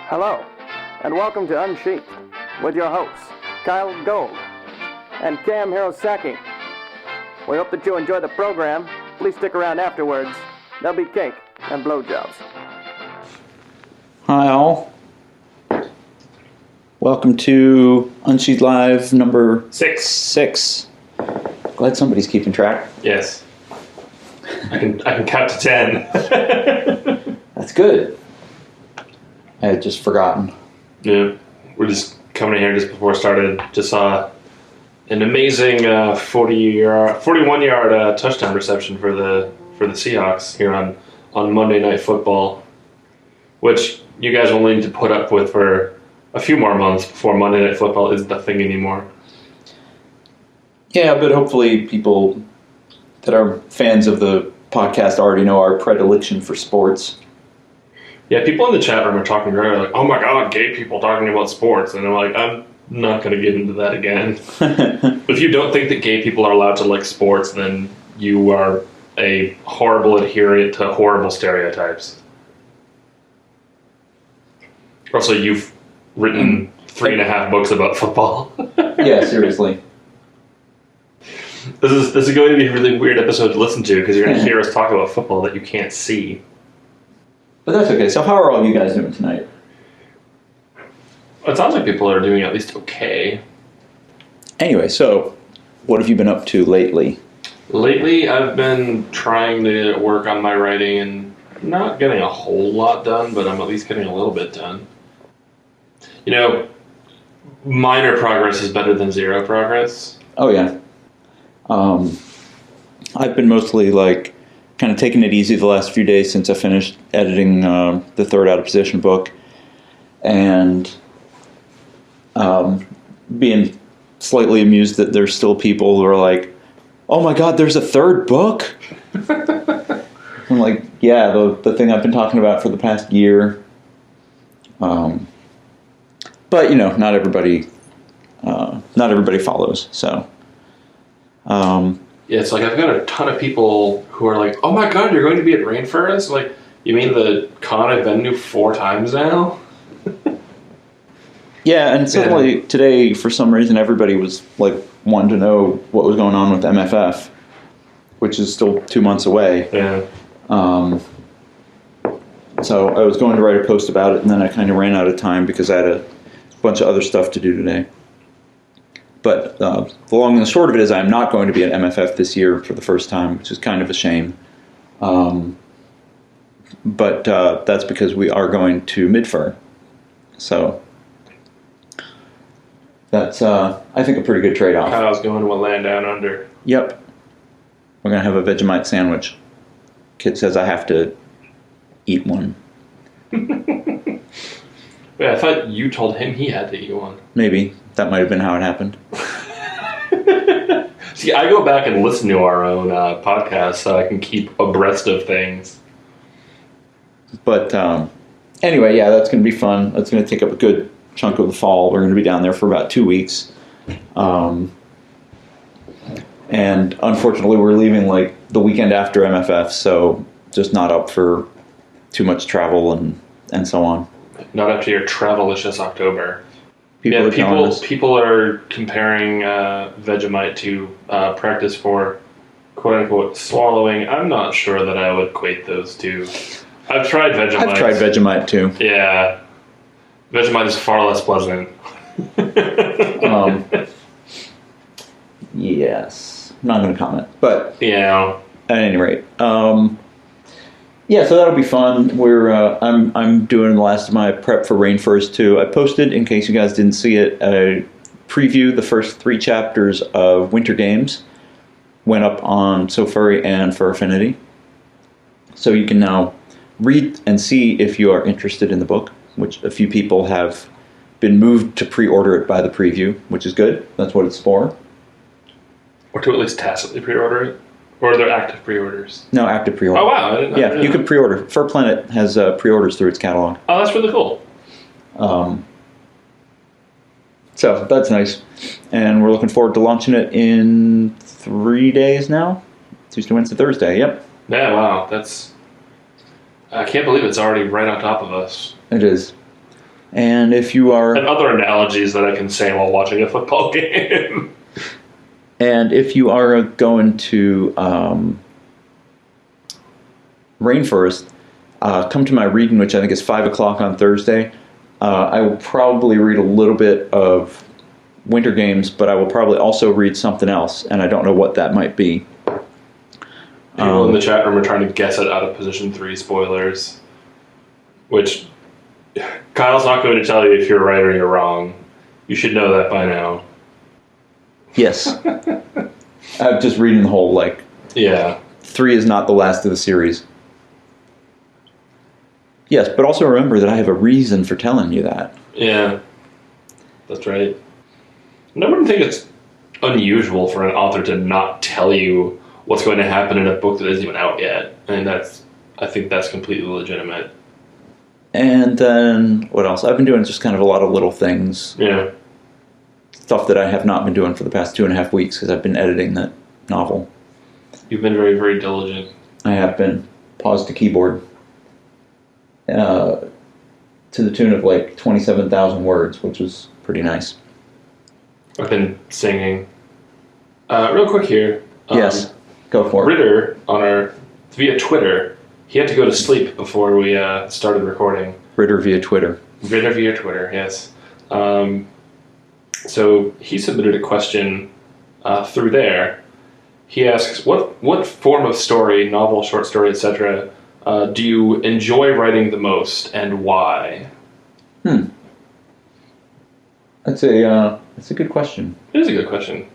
Hello, and welcome to Unsheathed with your hosts, Kyell Gold and Cam Hirosaki. We hope that you enjoy the program. Please stick around afterwards. There'll be cake and blowjobs. Hi all. Welcome to Unsheathed Live number 6. Glad somebody's keeping track. Yes. I can count to 10. That's good. I had just forgotten. Yeah. We're just coming in here just before it started. Just saw an amazing 41-yard touchdown reception for the Seahawks here on Monday Night Football, which you guys will need to put up with for a few more months before Monday Night Football isn't the thing anymore. Yeah, but hopefully people that are fans of the podcast already know our predilection for sports. Yeah, people in the chat room are talking earlier like, oh my god, gay people talking about sports. And I'm like, I'm not going to get into that again. If you don't think that gay people are allowed to like sports, then you are a horrible adherent to horrible stereotypes. Also, you've written 3.5 books about football. Yeah, seriously. This is going to be a really weird episode to listen to because you're going to hear us talk about football that you can't see. But that's okay. So how are all you guys doing tonight? It sounds like people are doing at least okay. Anyway, so what have you been up to lately? Lately, I've been trying to work on my writing and not getting a whole lot done, but I'm at least getting a little bit done. You know, minor progress is better than zero progress. Oh, yeah. I've been mostly like kind of taking it easy the last few days since I finished editing the third Out of Position book, and being slightly amused that there's still people who are like, oh my god, there's a third book? I'm like, yeah, the thing I've been talking about for the past year. But, you know, not everybody follows, so... Yeah, it's like I've got a ton of people who are like, oh my god, you're going to be at Rainforest? Like, you mean the con I've been to 4 times now? Yeah, and suddenly today, for some reason, everybody was like wanting to know what was going on with MFF, which is still 2 months away. Yeah. So I was going to write a post about it, and then I kind of ran out of time because I had a bunch of other stuff to do today. But the long and the short of it is I'm not going to be at MFF this year for the first time, which is kind of a shame. But that's because we are going to Midfur. So that's, I think, a pretty good trade-off. Kyle's going to a land down under. Yep. We're going to have a Vegemite sandwich. Kid says I have to eat one. Yeah, I thought you told him he had to eat one. Maybe. That might have been how it happened. See, I go back and listen to our own podcast so I can keep abreast of things. But anyway, yeah, that's going to be fun. That's going to take up a good chunk of the fall. We're going to be down there for about 2 weeks. And unfortunately, we're leaving like the weekend after MFF, so just not up for too much travel and so on. Not after your travel-licious October. People are comparing Vegemite to practice for quote-unquote swallowing. I'm not sure that I would equate those two. I've tried Vegemite. I've tried Vegemite too. Yeah. Vegemite is far less pleasant. Yes. I'm not going to comment. But yeah. At any rate, yeah, so that'll be fun. I'm doing the last of my prep for Rainforest 2. I posted, in case you guys didn't see it, a preview. The first 3 chapters of Winter Games went up on SoFurry and Fur Affinity. So you can now read and see if you are interested in the book, which a few people have been moved to pre-order it by the preview, which is good. That's what it's for. Or to at least tacitly pre-order it. Or are there active pre-orders? No, active pre-order. Oh, wow. I didn't know. You can pre-order. Fur Planet has pre-orders through its catalog. Oh, that's really cool. So that's nice. And we're looking forward to launching it in 3 days now. Tuesday, Wednesday, Thursday. Yep. Yeah, wow. I can't believe it's already right on top of us. It is. And if you are... And other analogies that I can say while watching a football game. And if you are going to Rainforest, come to my reading, which I think is 5 o'clock on Thursday. I will probably read a little bit of Winter Games, but I will probably also read something else, and I don't know what that might be. People in the chat room are trying to guess it out of Position 3 spoilers, which Kyle's not going to tell you if you're right or you're wrong. You should know that by now. Yes. I'm just reading the whole, Yeah. 3 is not the last of the series. Yes, but also remember that I have a reason for telling you that. Yeah. That's right. And I wouldn't think it's unusual for an author to not tell you what's going to happen in a book that isn't even out yet. And I think that's completely legitimate. And then, what else? I've been doing just kind of a lot of little things. Yeah. Stuff that I have not been doing for the past 2.5 weeks because I've been editing that novel. You've been very, very diligent. I have been. Paused to keyboard. To the tune of 27,000 words, which was pretty nice. I've been singing. Real quick here. Yes, go for it. Ritter, via Twitter, he had to go to sleep before we started recording. Ritter via Twitter. Ritter via Twitter, yes. So he submitted a question through there. He asks, what form of story, novel, short story, etc., do you enjoy writing the most, and why? That's a good question. It is a good question.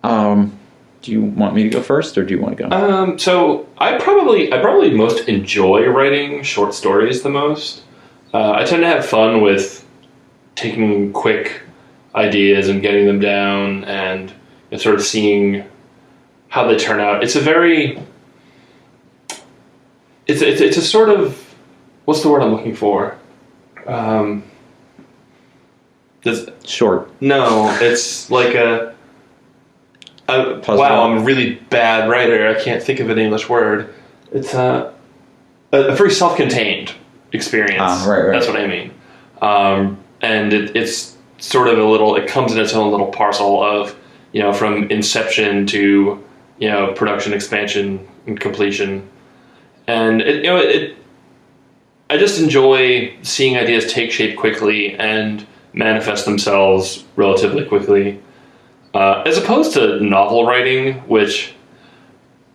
Do you want me to go first, or do you want to go? So I probably most enjoy writing short stories the most. I tend to have fun with taking quick ideas and getting them down and sort of seeing how they turn out. It's a sort of, what's the word I'm looking for? Short. No, it's like wow, I'm a really bad writer. I can't think of an English word. It's a very self-contained experience. Right. That's what I mean. And it's sort of it comes in its own little parcel of, from inception to, production, expansion, and completion. And I just enjoy seeing ideas take shape quickly and manifest themselves relatively quickly, as opposed to novel writing, which,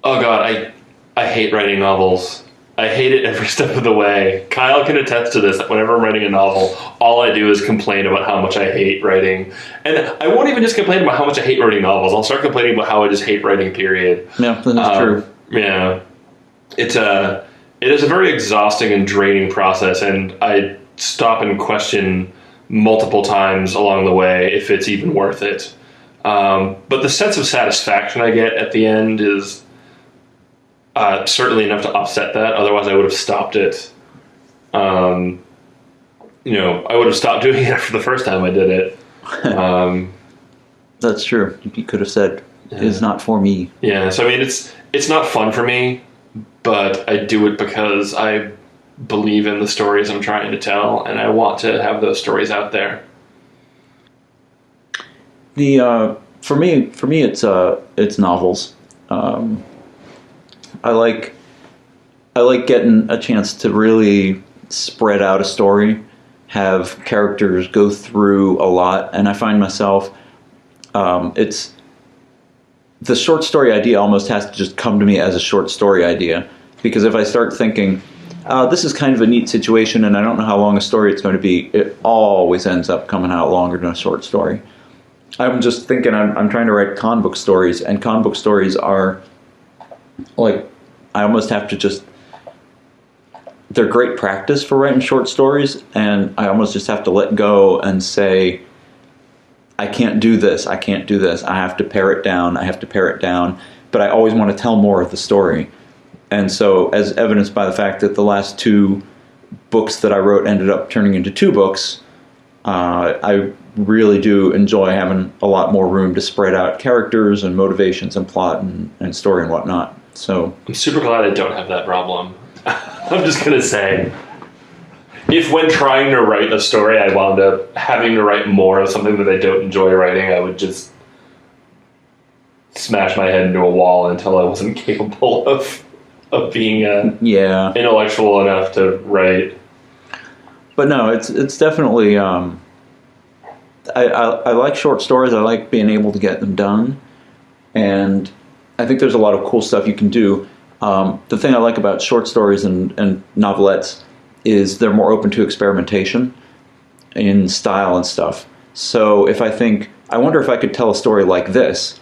oh god, I hate writing novels. I hate it every step of the way. Kyell can attest to this. Whenever I'm writing a novel, all I do is complain about how much I hate writing. And I won't even just complain about how much I hate writing novels. I'll start complaining about how I just hate writing, period. Yeah, that's true. Yeah. It is a very exhausting and draining process, and I stop and question multiple times along the way if it's even worth it. But the sense of satisfaction I get at the end is certainly enough to offset that. Otherwise, I would have stopped it. I would have stopped doing it after the first time I did it. That's true. You could have said, "It's not for me." Yeah. So I mean, it's not fun for me, but I do it because I believe in the stories I'm trying to tell, and I want to have those stories out there. For me, it's novels. I like getting a chance to really spread out a story, have characters go through a lot, and I find myself, it's the short story idea almost has to just come to me as a short story idea, because if I start thinking, this is kind of a neat situation and I don't know how long a story it's going to be, it always ends up coming out longer than a short story. I'm just thinking I'm trying to write con book stories, and con book stories are I almost have to just, they're great practice for writing short stories, and I almost just have to let go and say, I can't do this, I can't do this, I have to pare it down, but I always want to tell more of the story. And so, as evidenced by the fact that the last 2 books that I wrote ended up turning into 2 books, I really do enjoy having a lot more room to spread out characters and motivations and plot and story and whatnot. So I'm super glad I don't have that problem. I'm just going to say, if when trying to write a story, I wound up having to write more of something that I don't enjoy writing, I would just smash my head into a wall until I wasn't capable of being intellectual enough to write. But no, it's definitely. I like short stories. I like being able to get them done, and I think there's a lot of cool stuff you can do. The thing I like about short stories and novelettes is they're more open to experimentation in style and stuff. So if I think, I wonder if I could tell a story like this,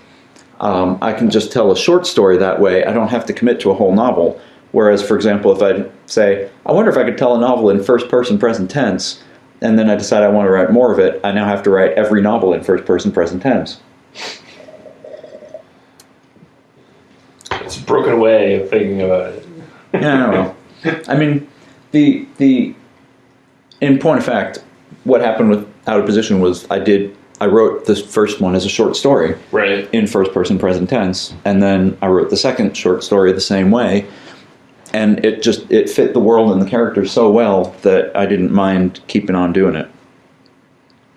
I can just tell a short story that way. I don't have to commit to a whole novel. Whereas, for example, if I say, I wonder if I could tell a novel in first-person present tense, and then I decide I want to write more of it, I now have to write every novel in first-person present tense. It's a broken way of thinking about it. Yeah, I don't know. I mean, in point of fact, what happened with Out of Position was I wrote this first one as a short story, right, in first-person present tense, and then I wrote the second short story the same way, and it fit the world and the characters so well that I didn't mind keeping on doing it.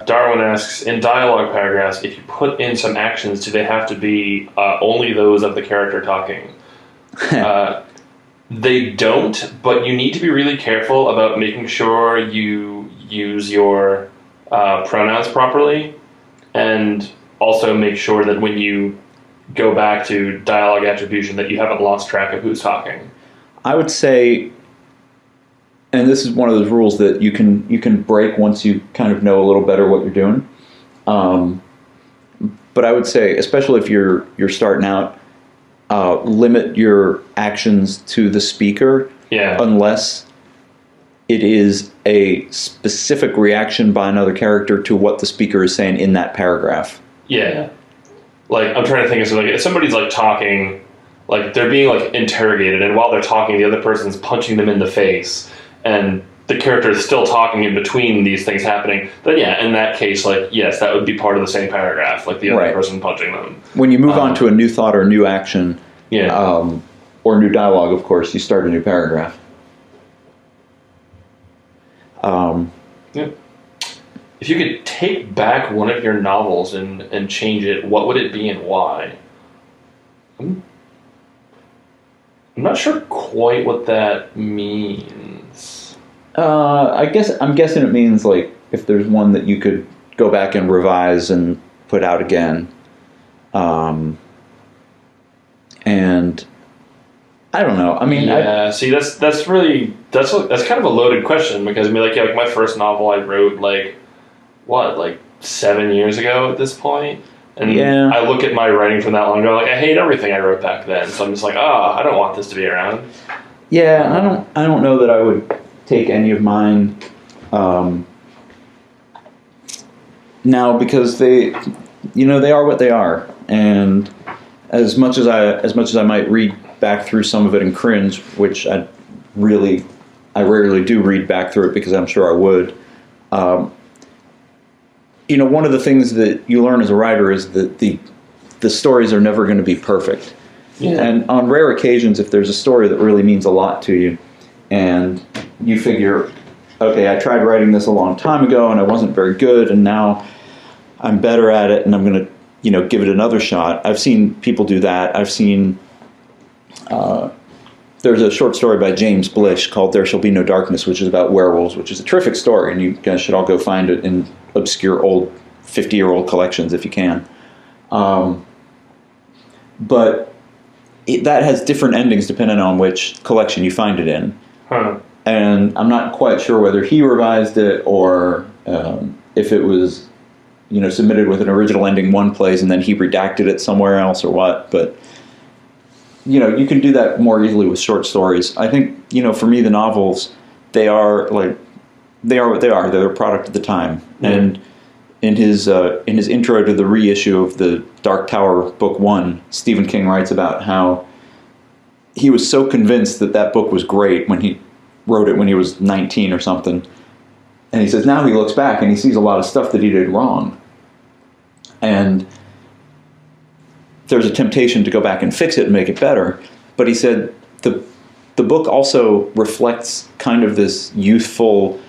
Darwin asks, in dialogue paragraphs, if you put in some actions, do they have to be only those of the character talking? They don't, but you need to be really careful about making sure you use your pronouns properly, and also make sure that when you go back to dialogue attribution that you haven't lost track of who's talking. I would say, and this is one of those rules that you can break once you kind of know a little better what you're doing. But I would say, especially if you're starting out, limit your actions to the speaker, unless it is a specific reaction by another character to what the speaker is saying in that paragraph. Yeah. Like, I'm trying to think of something. If somebody's, like, talking, like, they're being, like, interrogated, and while they're talking, the other person's punching them in the face, and the character is still talking in between these things happening, then, yeah, in that case, like, yes, that would be part of the same paragraph, like the other person punching them. When you move on to a new thought or new action, or new dialogue, of course, you start a new paragraph. If you could take back one of your novels and change it, what would it be and why? I'm not sure quite what that means. I'm guessing it means, like, if there's one that you could go back and revise and put out again. And I don't know. I mean, that's kind of a loaded question, because I mean, like my first novel I wrote like 7 years ago at this point, and I look at my writing from that long ago, like I hate everything I wrote back then. So I'm just like, I don't want this to be around. Yeah, I don't know that I would take any of mine now, because they are what they are, and as much as I might read back through some of it and cringe, which I rarely do read back through it, because I'm sure I would. One of the things that you learn as a writer is that the stories are never going to be perfect. Yeah. And on rare occasions, if there's a story that really means a lot to you, and you figure, okay, I tried writing this a long time ago and I wasn't very good, and now I'm better at it, and I'm going to give it another shot. I've seen people do that. I've seen, there's a short story by James Blish called There Shall Be No Darkness, which is about werewolves, which is a terrific story, and you guys should all go find it in obscure old 50-year-old collections if you can. But that has different endings depending on which collection you find it in. Huh. And I'm not quite sure whether he revised it or if it was submitted with an original ending one place and then he redacted it somewhere else or what. But, you can do that more easily with short stories. I think, for me, the novels, they are what they are. They're a product of the time. Mm-hmm. And in his intro to the reissue of the Dark Tower Book 1, Stephen King writes about how he was so convinced that book was great when he wrote it when he was 19 or something. And he says now he looks back and he sees a lot of stuff that he did wrong. And there's a temptation to go back and fix it and make it better. But he said the book also reflects kind of this youthful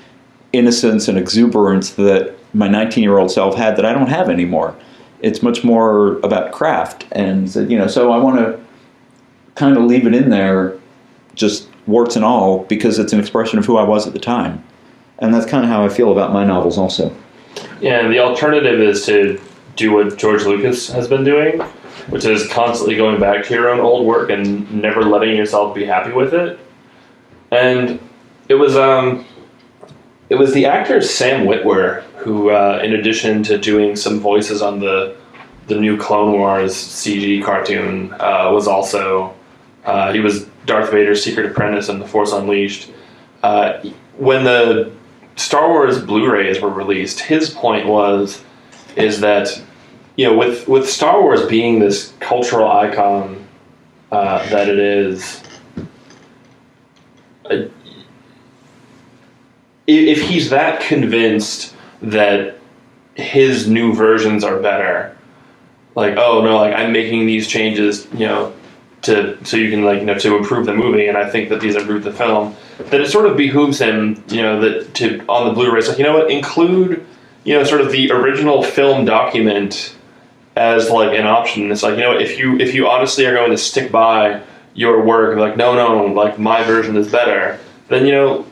innocence and exuberance that my 19-year-old self had that I don't have anymore. It's much more about craft. And, so I want to kind of leave it in there, just warts and all, because it's an expression of who I was at the time. And that's kind of how I feel about my novels also. Yeah, and the alternative is to do what George Lucas has been doing, which is constantly going back to your own old work and never letting yourself be happy with it. And it was the actor Sam Witwer who, in addition to doing some voices on the new Clone Wars CG cartoon, was also he was Darth Vader's secret apprentice in The Force Unleashed. When the Star Wars Blu-rays were released, his point is that, with Star Wars being this cultural icon that it is, if he's that convinced that his new versions are better, like, oh no, like I'm making these changes, so you can to improve the movie, and I think that these improve the film, then it sort of behooves him, that to on the Blu-rays, like, include, sort of the original film document as like an option. It's like, if you honestly are going to stick by your work, like no, like my version is better, then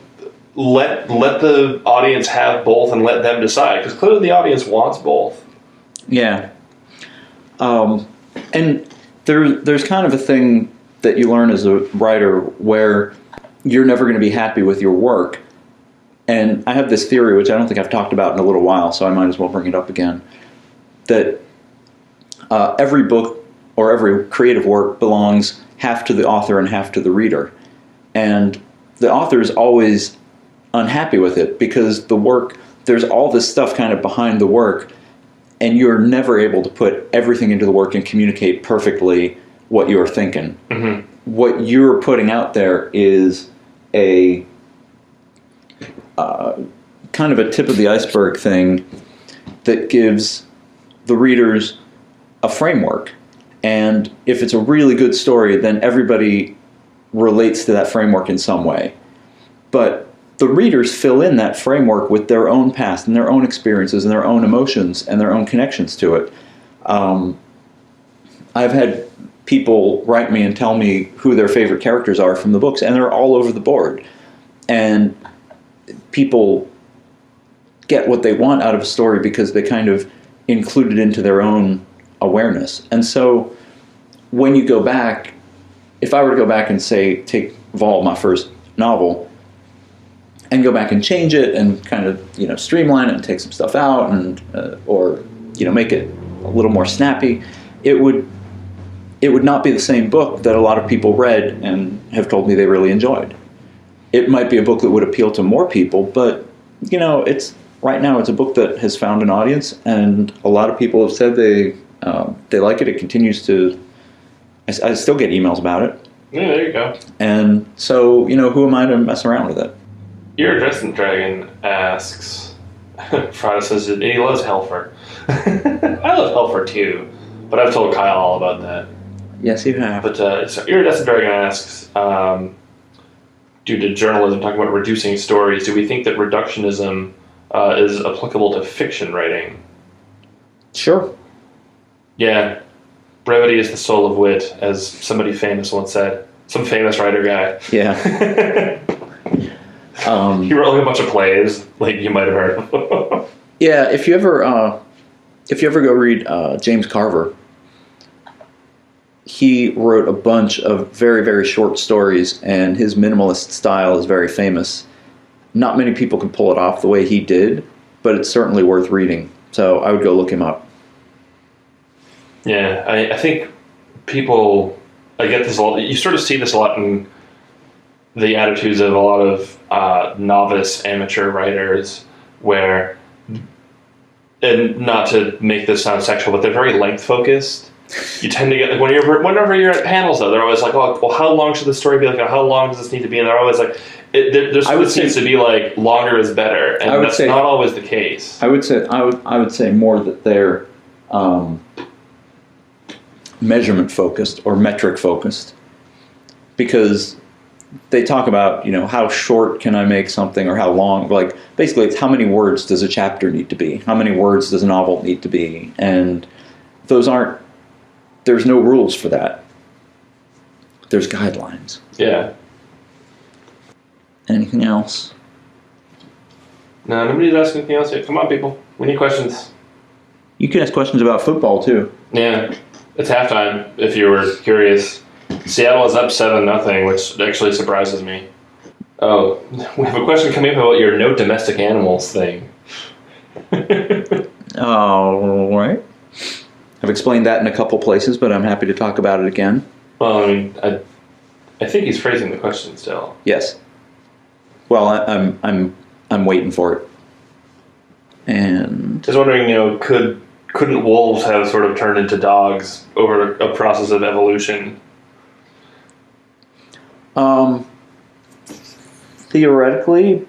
let the audience have both and let them decide, because clearly the audience wants both. Yeah. And there's kind of a thing that you learn as a writer where you're never going to be happy with your work. And I have this theory, which I don't think I've talked about in a little while, so I might as well bring it up again, that every book or every creative work belongs half to the author and half to the reader. And the author is always unhappy with it because the work, there's all this stuff kind of behind the work, and you're never able to put everything into the work and communicate perfectly what you're thinking. Mm-hmm. What you're putting out there is a kind of a tip of the iceberg thing that gives the readers a framework. And if it's a really good story, then everybody relates to that framework in some way. But the readers fill in that framework with their own past and their own experiences and their own emotions and their own connections to it. I've had people write me and tell me who their favorite characters are from the books, and they're all over the board. And people get what they want out of a story because they kind of include it into their own awareness. And so when you go back, if I were to go back and say, take Vol, my first novel, and go back and change it and kind of, streamline it and take some stuff out and or make it a little more snappy, it would not be the same book that a lot of people read and have told me they really enjoyed. It might be a book that would appeal to more people, but it's right now it's a book that has found an audience, and a lot of people have said they like it. It continues to. I still get emails about it. Yeah, there you go. And so who am I to mess around with it? Iridescent Dragon asks, Friday says that he loves Helfer. I love Helfer too, but I've told Kyell all about that. Yes, you have. But so Iridescent Dragon asks, due to journalism talking about reducing stories, do we think that reductionism is applicable to fiction writing? Sure. Yeah. Brevity is the soul of wit, as somebody famous once said. Some famous writer guy. Yeah. He wrote like a bunch of plays, like you might have heard. Yeah, if you ever go read James Carver, he wrote a bunch of very, very short stories, and his minimalist style is very famous. Not many people can pull it off the way he did, but it's certainly worth reading. So I would go look him up. Yeah, I think people, I get this a lot. You sort of see this a lot in the attitudes of a lot of novice amateur writers, where, and not to make this sound sexual, but they're very length focused. You tend to get, like, whenever you're at panels, though, they're always like, oh, well, how long should the story be? Like, how long does this need to be? And they're always like, there seems to be like longer is better, and that's not always the case. I would say more that they're measurement focused or metric focused, because they talk about, how short can I make something or how long, like basically it's how many words does a chapter need to be? How many words does a novel need to be? And there's no rules for that. There's guidelines. Yeah. Anything else? No, nobody's asking anything else yet. Come on, people. We need questions. You can ask questions about football too. Yeah. It's halftime, if you were curious. Seattle is up 7-0, which actually surprises me. Oh, we have a question coming up about your no domestic animals thing. All right. I've explained that in a couple places, but I'm happy to talk about it again. Well, I mean, I think he's phrasing the question still. Yes. Well, I'm waiting for it. And I was wondering, couldn't wolves have sort of turned into dogs over a process of evolution? Theoretically,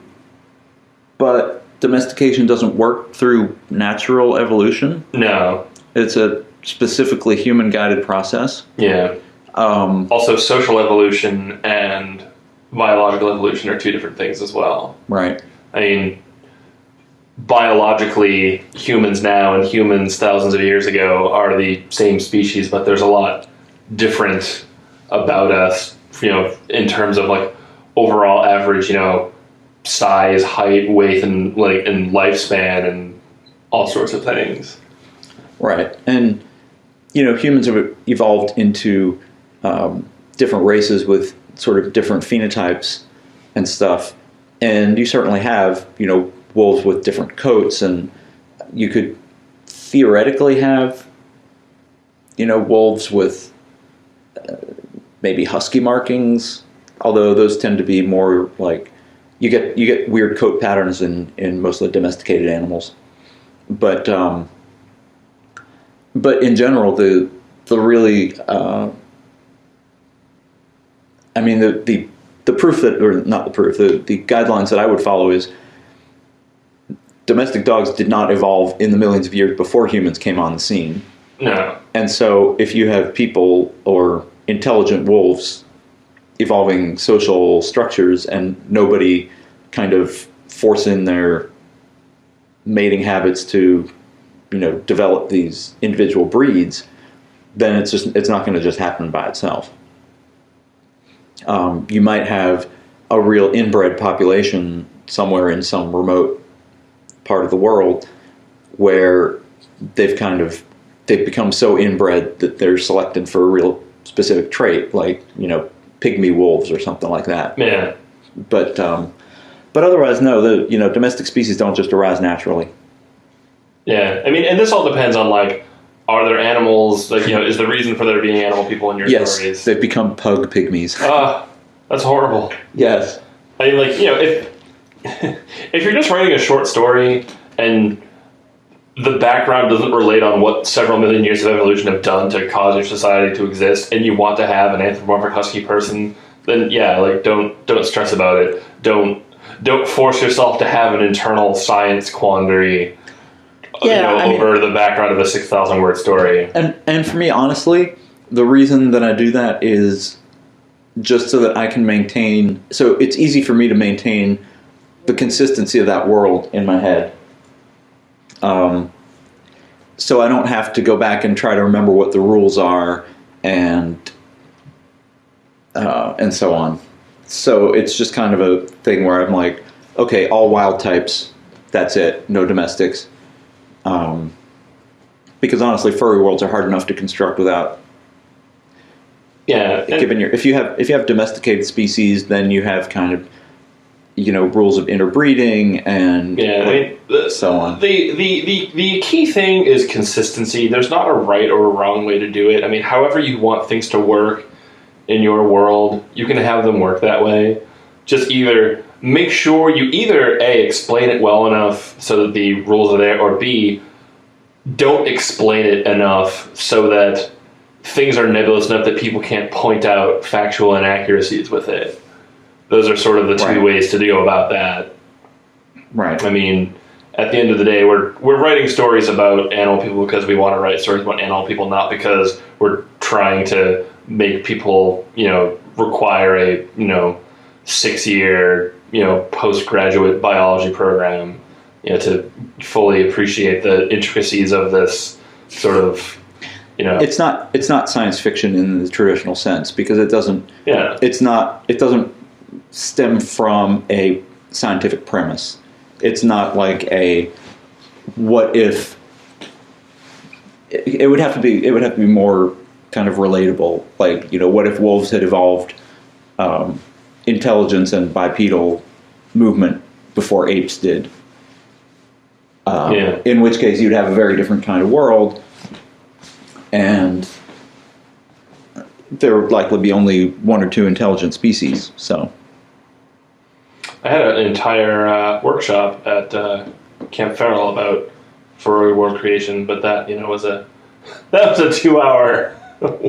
but domestication doesn't work through natural evolution. No. It's a specifically human-guided process. Yeah. Also, social evolution and biological evolution are two different things as well. Right. I mean, biologically, humans now and humans thousands of years ago are the same species, but there's a lot different about us, in terms of like overall average, size, height, weight, and lifespan, and all sorts of things. Right. And humans have evolved into different races with sort of different phenotypes and stuff. And you certainly have, wolves with different coats, and you could theoretically have, wolves with maybe husky markings, although those tend to be more like you get weird coat patterns in most of the domesticated animals. But in general, the really the proof that, or not the proof, the guidelines that I would follow is domestic dogs did not evolve in the millions of years before humans came on the scene. No. And so if you have people or intelligent wolves evolving social structures and nobody kind of forcing their mating habits to, develop these individual breeds, then it's not going to just happen by itself. You might have a real inbred population somewhere in some remote part of the world where they've become so inbred that they're selected for a real specific trait, like, pygmy wolves or something like that. Yeah. But otherwise, no, the domestic species don't just arise naturally. Yeah. I mean, and this all depends on, are there animals, is the reason for there being animal people in your stories? Yes, they've become pug pygmies. That's horrible. Yes. I mean, if you're just writing a short story and the background doesn't relate on what several million years of evolution have done to cause your society to exist, and you want to have an anthropomorphic husky person, then don't stress about it. Don't force yourself to have an internal science quandary. Over the background of a 6,000 word story. And for me, honestly, the reason that I do that is just so that I can maintain. So it's easy for me to maintain the consistency of that world in my head. So I don't have to go back and try to remember what the rules are and so on. So it's just kind of a thing where I'm like, okay, all wild types, that's it, no domestics. Because honestly, furry worlds are hard enough to construct without. Yeah. If you have domesticated species, then you have kind of, rules of interbreeding and so on. The key thing is consistency. There's not a right or a wrong way to do it. I mean, however you want things to work in your world, you can have them work that way. Just either make sure you A, explain it well enough so that the rules are there, or B, don't explain it enough so that things are nebulous enough that people can't point out factual inaccuracies with it. Those are sort of the two ways to go about that. Right. I mean, at the end of the day, we're writing stories about animal people because we want to write stories about animal people, not because we're trying to make people, require a, 6-year, postgraduate biology program, to fully appreciate the intricacies of this sort of, It's not science fiction in the traditional sense, because it doesn't. Yeah. It doesn't stem from a scientific premise. It's not like a what if. It would have to be more kind of relatable. Like, what if wolves had evolved intelligence and bipedal movement before apes did? In which case you'd have a very different kind of world, and there would likely be only one or two intelligent species. So I had an entire workshop at Camp Farrell about furry world creation, but that was a 2-hour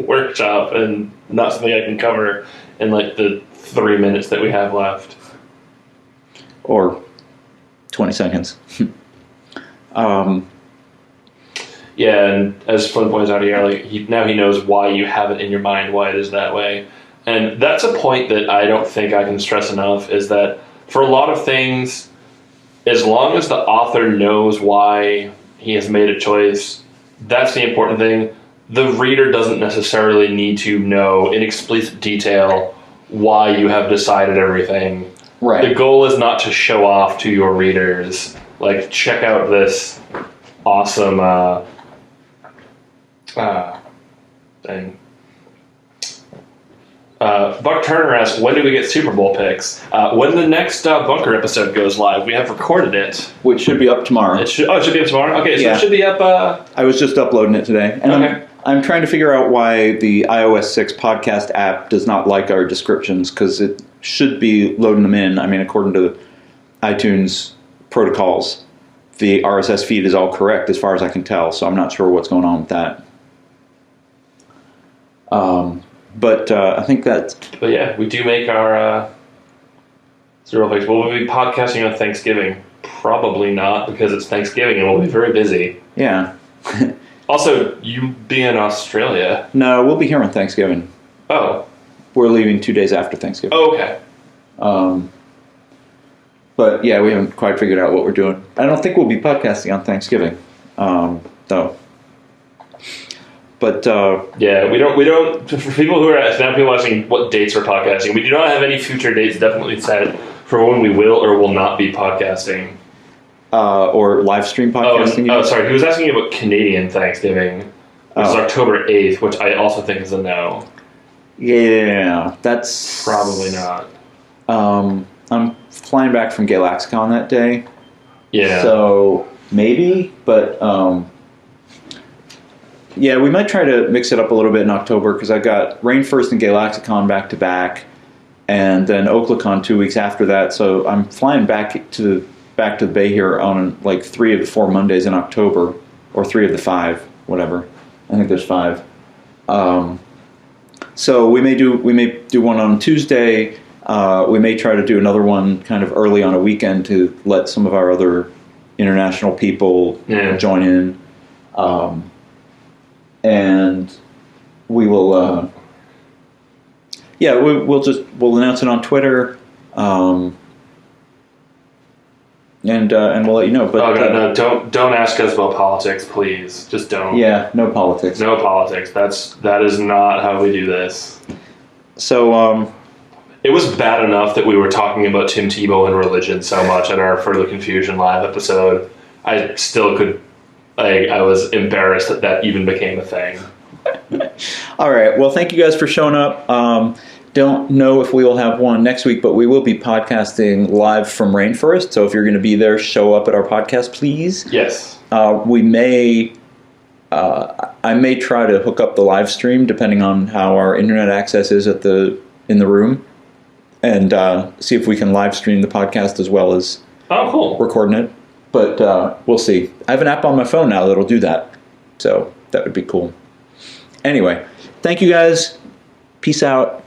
workshop and not something I can cover in like the 3 minutes that we have left, or 20 seconds. Yeah, and as Flynn points out here, now he knows why you have it in your mind, why it is that way. And that's a point that I don't think I can stress enough, is that for a lot of things, as long as the author knows why he has made a choice, that's the important thing. The reader doesn't necessarily need to know in explicit detail why you have decided everything. Right. The goal is not to show off to your readers, like, check out this awesome thing. Buck Turner asks, when do we get Super Bowl picks? When the next Bunker episode goes live. We have recorded it. Which should be up tomorrow. It should be up tomorrow? Okay, so Yeah. It should be up... I was just uploading it today. And Okay. I'm trying to figure out why the iOS 6 podcast app does not like our descriptions, because it should be loading them in. I mean, according to iTunes protocols, the RSS feed is all correct as far as I can tell, so I'm not sure what's going on with that. But I think that... But yeah, we do make our Zero Picks. Will we be podcasting on Thanksgiving? Probably not, because it's Thanksgiving and we'll be very busy. Yeah. Also, you be in Australia. No, we'll be here on Thanksgiving. Oh. We're leaving 2 days after Thanksgiving. Oh, okay. But yeah, we haven't quite figured out what we're doing. I don't think we'll be podcasting on Thanksgiving, though. But yeah, we don't. For people who are now people asking what dates we're podcasting, we do not have any future dates definitely set for when we will or will not be podcasting. Or live stream podcasting. Oh, sorry. He was asking about Canadian Thanksgiving, which is October 8th, which I also think is a no. Yeah, that's Probably not. I'm flying back from Galaxicon that day. Yeah. So maybe, but yeah, we might try to mix it up a little bit in October, because I got Rainforest and Galaxicon back to back, and then Oklacon 2 weeks after that. So I'm flying back to the Bay here on like 3 of the 4 Mondays in October, or 3 of the 5, whatever. I think there's 5. So we may do one on Tuesday. We may try to do another one kind of early on a weekend to let some of our other international people join in. And we will, we'll announce it on Twitter, and we'll let you know. But no, don't ask us about politics, please. Just don't. Yeah, no politics. No politics. That is not how we do this. So, it was bad enough that we were talking about Tim Tebow and religion so much in our Further Confusion live episode. I still could. I was embarrassed that even became a thing. All right. Well, thank you guys for showing up. Don't know if we will have one next week, but we will be podcasting live from Rainforest. So if you're going to be there, show up at our podcast, please. Yes. We may. I may try to hook up the live stream depending on how our internet access is in the room, and see if we can live stream the podcast as well as recording it. But we'll see. I have an app on my phone now that'll do that, so that would be cool. Anyway, thank you guys. Peace out.